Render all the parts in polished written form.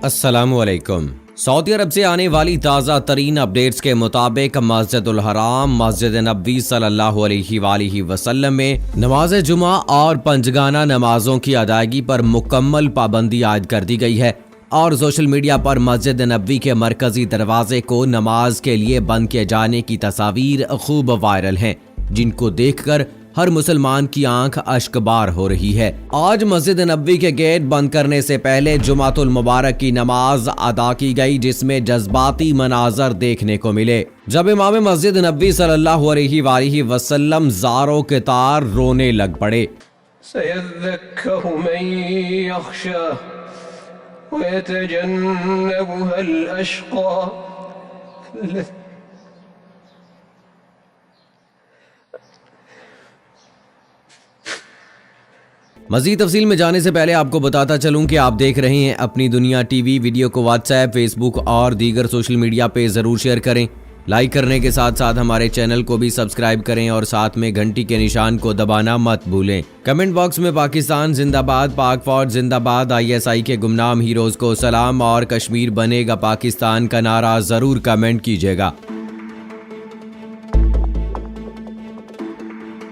अस्सलामुअलैकुम। सऊदी अरब से आने वाली ताज़ा तरीन अपडेट्स के मुताबिक मस्जिदुल हराम मस्जिद नबी सल्लल्लाहु अलैहि वसल्लम में नमाज जुमा और पंजगाना नमाजों की अदायगी पर मुकम्मल पाबंदी आयद कर दी गई है और सोशल मीडिया पर मस्जिद नबी के मरकजी दरवाजे को नमाज के लिए बंद किए जाने की तस्वीर खूब वायरल हैं, जिनको देखकर हर मुसलमान की आंख अश्कबार हो रही है। आज मस्जिद नबवी के गेट बंद करने से पहले जुमातुल मुबारक की नमाज अदा की गई, जिसमें जज्बाती मनाजर देखने को मिले। जब इमाम मस्जिद नबवी सल्लल्लाहु अलैहि वसल्लम ज़ारो के तार रोने लग पड़े। सयज़्ज़करु मन यख्शा वयतजन्नबुहल अश्क़ा। मज़ीद तफसील में जाने से पहले आपको बताता चलूं कि आप देख रहे हैं अपनी दुनिया टीवी। वीडियो को व्हाट्सएप, फेसबुक और दीगर सोशल मीडिया पे ज़रूर शेयर करें। लाइक करने के साथ साथ हमारे चैनल को भी सब्सक्राइब करें और साथ में घंटी के निशान को दबाना मत भूलें। कमेंट बॉक्स में पाकिस्तान जिंदाबाद, पाक फौज जिंदाबाद, ISI के गुमनाम हीरोज़ को सलाम और कश्मीर बनेगा पाकिस्तान का नारा ज़रूर कमेंट कीजिएगा।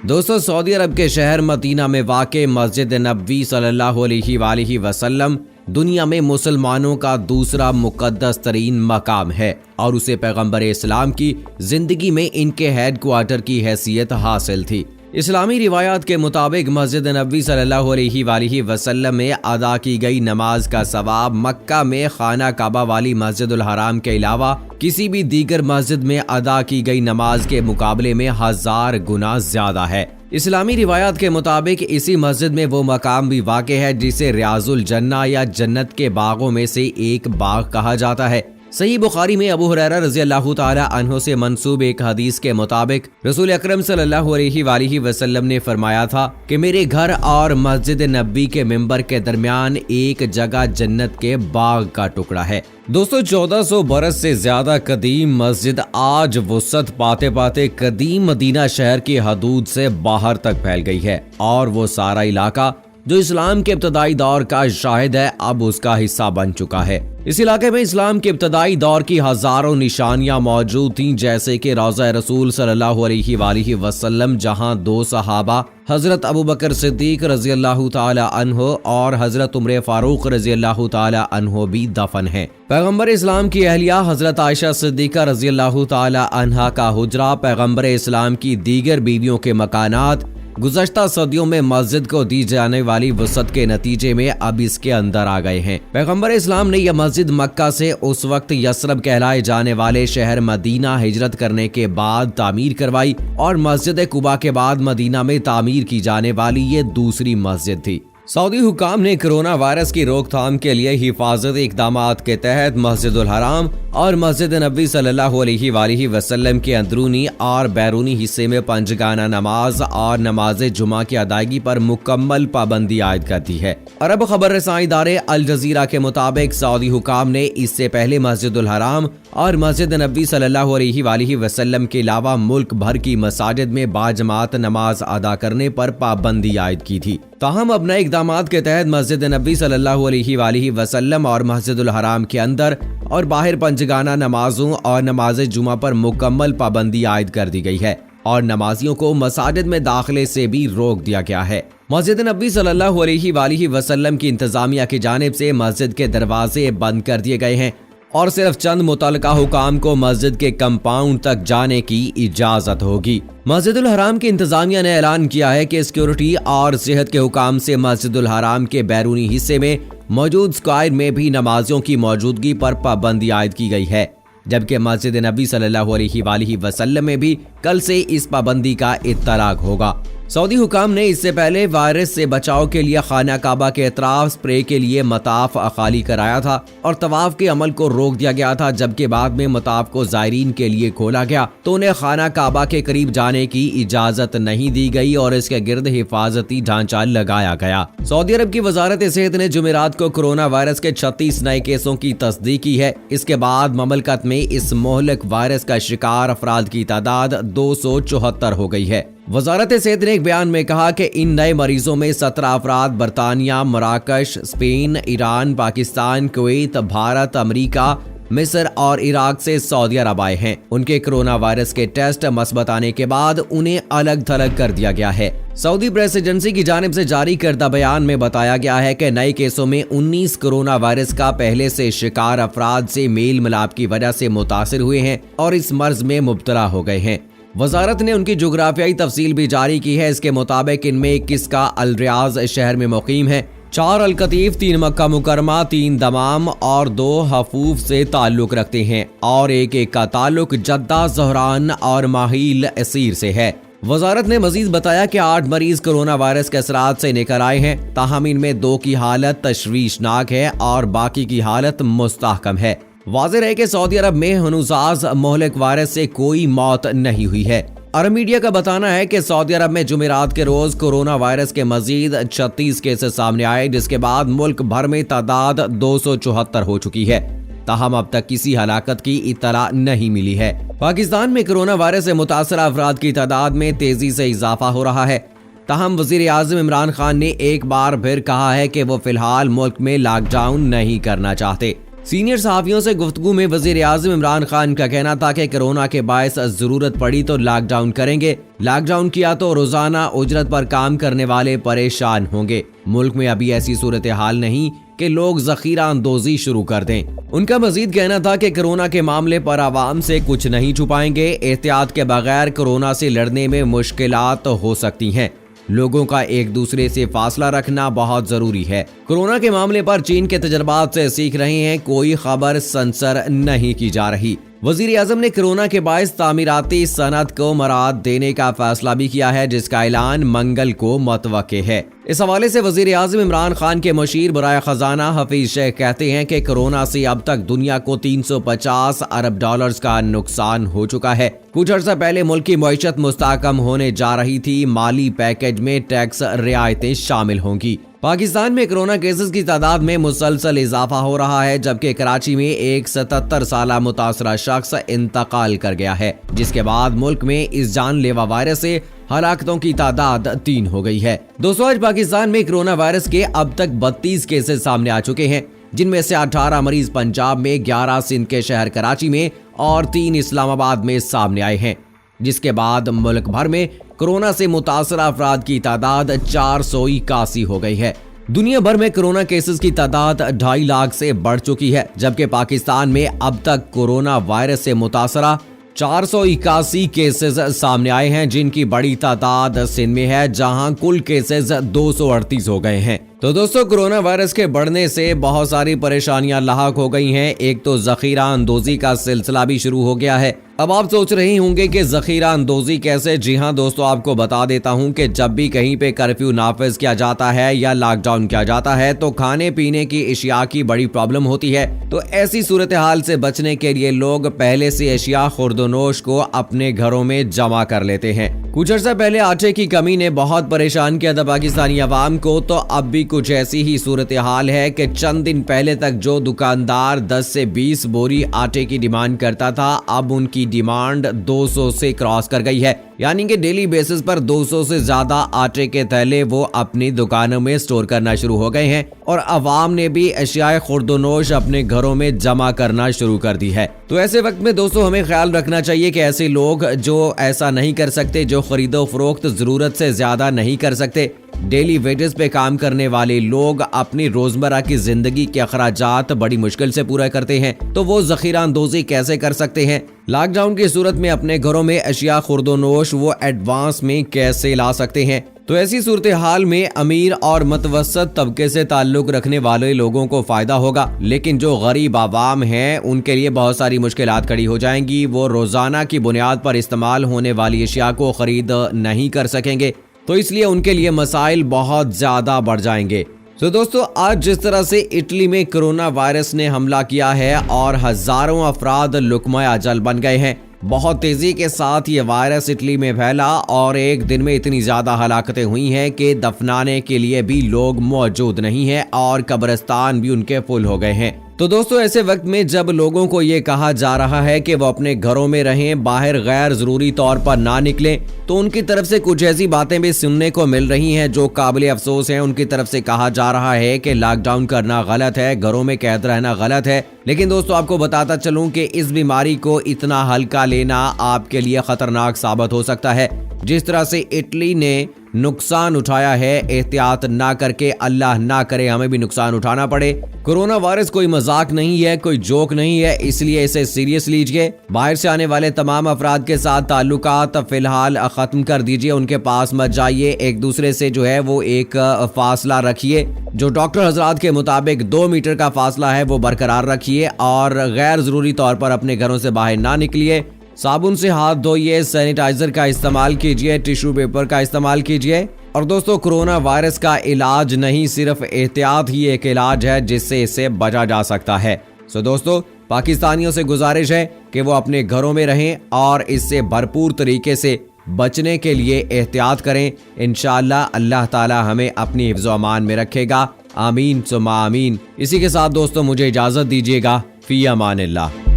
दोस्तों, सऊदी अरब के शहर मदीना में वाक़े मस्जिद नबवी सल्लल्लाहु अलैहि वसल्लम दुनिया में मुसलमानों का दूसरा मुक़द्दस तरीन मकाम है और उसे पैगंबर इस्लाम की जिंदगी में इनके हेड क्वार्टर की हैसियत हासिल थी। इस्लामी रिवायात के मुताबिक मस्जिद नबवी सल्लल्लाहु अलैहि वसल्लम में अदा की गई नमाज का सवाब मक्का में खाना काबा वाली मस्जिदुल हराम के अलावा किसी भी दीगर मस्जिद में अदा की गई नमाज के मुकाबले में 1000 गुना ज्यादा है। इस्लामी रिवायात के मुताबिक इसी मस्जिद में वो मकाम भी वाक़े है जिसे रियाजुल जन्ना या जन्नत के बागों में से एक बाग कहा जाता है। सही बुखारी में अबू हुरैरा रज़ियल्लाहु ताला अन्हु से मंसूब एक हदीस के मुताबिक रसूल अकरम सल्लल्लाहु अलैहि वसल्लम ने फरमाया था कि मेरे घर और मस्जिद नबी के मिंबर के दरमियान एक जगह जन्नत के बाग का टुकड़ा है। दोस्तों, 1400 बरस से ज्यादा कदीम मस्जिद आज वुसअत पाते पाते कदीम मदीना शहर की हदूद से बाहर तक फैल गई है और वो सारा इलाका जो इस्लाम के इब्तदाई दौर का शाहिद है अब उसका हिस्सा बन चुका है। इस इलाके में इस्लाम के इब्तदाई दौर की हजारों निशानियां मौजूद थीं, जैसे कि रौज़ा रसूल सल्लल्लाहु अलैहि वसल्लम, जहां 2 सहाबा हजरत अबू बकर सिद्दीक रज़ियल्लाहु ताला अन्हो और हजरत उमर फारूक रज़ियल्लाहु ताला अन्हो भी दफन हैं। पैगंबर इस्लाम की अहलिया हजरत आयशा सिद्दीका रज़ियल्लाहु ताला अन्हा का हुजरा, पैगंबर इस्लाम की दीगर बीवियों के मकानात गुज़श्ता सदियों में मस्जिद को दी जाने वाली वसअत के नतीजे में अब इसके अंदर आ गए हैं। पैगंबर इस्लाम ने यह मस्जिद मक्का से उस वक्त यसरब कहलाए जाने वाले शहर मदीना हिजरत करने के बाद तामीर करवाई और मस्जिद कुबा के बाद मदीना में तामीर की जाने वाली ये दूसरी मस्जिद थी। सऊदी हुकाम ने कोरोना वायरस की रोकथाम के लिए हिफाजती इक़दामात के तहत मस्जिदुल हराम और मस्जिद नबी सल्लल्लाहु अलैहि वसल्लम के अंदरूनी और बैरूनी हिस्से में पंजगाना नमाज और नमाज जुमा की अदायगी पर मुकम्मल पाबंदी आयद कर दी है। अरब खबर रसाई इदारे अल जजीरा के मुताबिक सऊदी हुकाम ने इससे पहले मस्जिदुल हराम और मस्जिद नबी सल्लल्लाहु अलैहि वसल्लम के अलावा मुल्क भर की मसाजिद में बाजमात नमाज अदा करने पर पाबंदी आयद की थी। ताहम अब नए इक़दामात के तहत मस्जिद नबी सल्लल्लाहु अलैहि वसल्लम और मस्जिदुल हराम के अंदर और बाहर पंजगाना नमाजों और नमाज जुमा पर मुकम्मल पाबंदी आयद कर दी गई है और नमाजियों को मसाजिद में दाखिले से भी रोक दिया गया है। मस्जिद नबी सल्लल्लाहु अलैहि वसल्लम की इंतजामिया की जानिब से मस्जिद के दरवाजे बंद कर दिए गए हैं और सिर्फ चंद मुतल्लिका हुकाम को मस्जिद के कंपाउंड तक जाने की इजाजत होगी। मस्जिदुल हराम की इंतजामिया ने ऐलान किया है कि सिक्योरिटी और सेहत के हुकाम से मस्जिदुल हराम के बैरूनी हिस्से में मौजूद स्क्वायर में भी नमाजियों की मौजूदगी पर पाबंदी आयद की गई है, जबकि मस्जिद नबी सल्लल्लाहु अलैहि वसल्लम में भी कल से इस पाबंदी का इत्तलाक होगा। सऊदी हुकाम ने इससे पहले वायरस से बचाव के लिए खाना काबा के अतराफ स्प्रे के लिए मताफ खाली कराया था और तवाफ के अमल को रोक दिया गया था, जबकि बाद में मताफ को जायरीन के लिए खोला गया तो उन्हें खाना काबा के करीब जाने की इजाजत नहीं दी गई और इसके गिर्द हिफाजती ढांचा लगाया गया। सऊदी अरब की वजारत सेहत ने जुमेरात को कोरोना वायरस के 36 नए केसों की तस्दीक की है। इसके बाद ममलकत में इस मोहलिक वायरस का शिकार अफराद की तादाद 274 हो गई है, वजारत सेहत ने एक बयान में कहा कि इन नए मरीजों में 17 अफराद बरतानिया, मराकश, Spain, Iran, Pakistan, Kuwait, Bharat, America, मिस्र और इराक से सऊदी अरब आए हैं। उनके कोरोना वायरस के टेस्ट मस्बत आने के बाद उन्हें अलग थलग कर दिया गया है। सऊदी प्रेस एजेंसी की जानिब से जारी करदा बयान में बताया गया है कि नए केसों में 19 कोरोना वायरस का पहले से शिकार अफराद से मेल मिलाप की वजह से मुतासिर हुए हैं और इस मर्ज में मुब्तला हो गए हैं। वजारत ने उनकी जोग्राफियाई तफसील भी जारी की है। इसके मुताबिक इनमें 21 का अल रियाज शहर में मुकीम है, 4 अल कतीफ, 3 मक्का मुकरमा, 3 दमाम और 2 हफूफ से ताल्लुक रखते हैं और एक का ताल्लुक जद्दा, ज़हरान और माहिल असीर से है। वजारत ने मजीद बताया कि 8 मरीज कोरोना वायरस के असरात से निकल आए हैं, ताहम इनमें 2 की हालत तशवीशनाक है और बाकी की हालत मुस्तहकम है। वाज़ेह है कि सऊदी अरब में हनुजाज मोहलिक वायरस से कोई मौत नहीं हुई है। अरब मीडिया का बताना है कि सऊदी अरब में जुमेरात के रोज कोरोना वायरस के मजीद 36 केसेस सामने आए, जिसके बाद मुल्क भर में तादाद 274 हो चुकी है। ताहम अब तक किसी हलाकत की इत्तला नहीं मिली है। पाकिस्तान में कोरोना वायरस से मुतासर अफराद की तादाद में तेजी से इजाफा हो रहा है। ताहम वजीर आज़म इमरान खान ने एक बार फिर कहा है कि वो फिलहाल मुल्क में लॉकडाउन नहीं करना चाहते। सीनियर सहाफियों से गुफ्तगू में वजीर आज़म इमरान खान का कहना था कि कोरोना के बायस जरूरत पड़ी तो लॉकडाउन करेंगे, लॉकडाउन किया तो रोजाना उजरत पर काम करने वाले परेशान होंगे। मुल्क में अभी ऐसी सूरत हाल नहीं कि लोग जखीरा अंदोजी शुरू कर दें। उनका मजीद कहना था कि कोरोना के मामले पर आवाम से कुछ नहीं छुपाएंगे। एहतियात के बगैर कोरोना से लड़ने में मुश्किलात हो सकती हैं। लोगों का एक दूसरे से फासला रखना बहुत जरूरी है। कोरोना के मामले पर चीन के तजर्बात से सीख रहे हैं, कोई खबर सेंसर नहीं की जा रही। वजीर आजम ने कोरोना के बायस तामीराती सनत को मराद देने का फैसला भी किया है, जिसका ऐलान मंगल को मुतवक्के है। इस हवाले से वजीर आजम इमरान खान के मुशीर बराए खजाना हफीज शेख कहते हैं कि कोरोना से अब तक दुनिया को 350 अरब डॉलर्स का नुकसान हो चुका है। कुछ अर्सा पहले मुल्क की मईशत मुस्तहकम होने जा रही थी। माली पैकेज में टैक्स रियायतें शामिल होंगी। पाकिस्तान में कोरोना केसेस की तादाद में मुसलसल इजाफा हो रहा है, जबकि कराची में एक 77 साला मुतासरा शख्स इंतकाल कर गया है, जिसके बाद मुल्क में इस जानलेवा वायरस से हलाकतों की तादाद 3 हो गई है। दोस्तों, आज पाकिस्तान में कोरोना वायरस के अब तक 32 केसेस सामने आ चुके हैं, जिनमें से 18 मरीज पंजाब में, 11 सिंध के शहर कराची में और 3 इस्लामाबाद में सामने आए हैं, जिसके बाद मुल्क भर में कोरोना से मुतासरा अफराद की तादाद 481 हो गई है। दुनिया भर में कोरोना केसेस की तादाद 2.5 लाख से बढ़ चुकी है, जबकि पाकिस्तान में अब तक कोरोना वायरस से मुतासरा 481 केसेस सामने आए हैं, जिनकी बड़ी तादाद सिंध में है, जहां कुल केसेस 238 हो गए हैं। तो दोस्तों, कोरोना वायरस के बढ़ने से बहुत सारी परेशानियां लाहक हो गई हैं। एक तो जखीरा अंदोजी का सिलसिला भी शुरू हो गया है। अब आप सोच रहे होंगे कि जखीरा अंदोजी कैसे? जी हाँ दोस्तों, आपको बता देता हूँ कि जब भी कहीं पे कर्फ्यू नाफिज किया जाता है या लॉकडाउन किया जाता है तो खाने पीने की अशिया की बड़ी प्रॉब्लम होती है। तो ऐसी सूरत हाल से बचने के लिए लोग पहले से अशिया खुर्दनोश को अपने घरों में जमा कर लेते हैं। कुछ अर्सा पहले आटे की कमी ने बहुत परेशान किया था पाकिस्तानी अवाम को, तो अब भी कुछ ऐसी ही सूरत हाल है कि चंद दिन पहले तक जो दुकानदार 10 से 20 बोरी आटे की डिमांड करता था, अब उनकी डिमांड 200 से क्रॉस कर गई है। यानी कि डेली बेसिस पर 200 से ज्यादा आटे के थैले वो अपनी दुकानों में स्टोर करना शुरू हो गए हैं और अवाम ने भी अशियाए खुर्दनोश अपने घरों में जमा करना शुरू कर दी है। तो ऐसे वक्त में दोस्तों हमें ख्याल रखना चाहिए कि ऐसे लोग जो ऐसा नहीं कर सकते, जो खरीदो फरोख्त जरूरत से ज्यादा नहीं कर सकते, डेली वेजेस पे काम करने वाले लोग अपनी रोजमर्रा की जिंदगी के अखराजात बड़ी मुश्किल से पूरा करते हैं, तो वो जखीरा अंदोजी कैसे कर सकते हैं? लॉकडाउन की सूरत में अपने घरों में अशिया खुर्दनोश वो एडवांस में कैसे ला सकते हैं? तो ऐसी सूरत हाल में अमीर और मतवसत तबके से ताल्लुक रखने वाले लोगों को फायदा होगा, लेकिन जो गरीब आवाम हैं उनके लिए बहुत सारी मुश्किलात खड़ी हो जाएंगी। वो रोजाना की बुनियाद पर इस्तेमाल होने वाली अशिया को खरीद नहीं कर सकेंगे, तो इसलिए उनके लिए मसाइल बहुत ज्यादा बढ़ जाएंगे। तो दोस्तों, आज जिस तरह से इटली में कोरोना वायरस ने हमला किया है और हजारों अफराद लुकमा अजल बन गए हैं, बहुत तेजी के साथ ये वायरस इटली में फैला और एक दिन में इतनी ज्यादा हलाकतें हुई हैं कि दफनाने के लिए भी लोग मौजूद नहीं हैं और कब्रिस्तान भी उनके फुल हो गए हैं। तो दोस्तों ऐसे वक्त में जब लोगों को ये कहा जा रहा है कि वो अपने घरों में रहें, बाहर गैर जरूरी तौर पर ना निकलें, तो उनकी तरफ से कुछ ऐसी बातें भी सुनने को मिल रही हैं जो काबिल अफसोस हैं। उनकी तरफ से कहा जा रहा है कि लॉकडाउन करना गलत है, घरों में कैद रहना गलत है। लेकिन दोस्तों आपको बताता चलूं कि इस बीमारी को इतना हल्का लेना आपके लिए खतरनाक साबित हो सकता है। जिस तरह से इटली ने नुकसान उठाया है, एहतियात ना करके अल्लाह ना करे हमें भी नुकसान उठाना पड़े। कोरोना वायरस कोई मजाक नहीं है, कोई जोक नहीं है, इसलिए इसे सीरियस लीजिए। बाहर से आने वाले तमाम अफराद के साथ ताल्लुकात फिलहाल खत्म कर दीजिए, उनके पास मत जाइए। एक दूसरे से जो है वो एक फासला रखिए, जो डॉक्टर हजरात के मुताबिक 2 मीटर का फासला है वो बरकरार रखिए और गैर जरूरी तौर पर अपने घरों से बाहर ना निकलिए। साबुन से हाथ धोइए, सैनिटाइजर का इस्तेमाल कीजिए, टिश्यू पेपर का इस्तेमाल कीजिए। और दोस्तों कोरोना वायरस का इलाज नहीं, सिर्फ एहतियात ही एक इलाज है जिससे इसे बचा जा सकता है। सो दोस्तों पाकिस्तानियों से गुजारिश है कि वो अपने घरों में रहें और इससे भरपूर तरीके से बचने के लिए एहतियात करें। इंशाअल्लाह अल्लाह ताला हमें अपनी हिफ्ज़ व अमान में रखेगा। आमीन सुम्मा आमीन। इसी के साथ दोस्तों मुझे इजाजत दीजिएगा। फी अमानिल्लाह।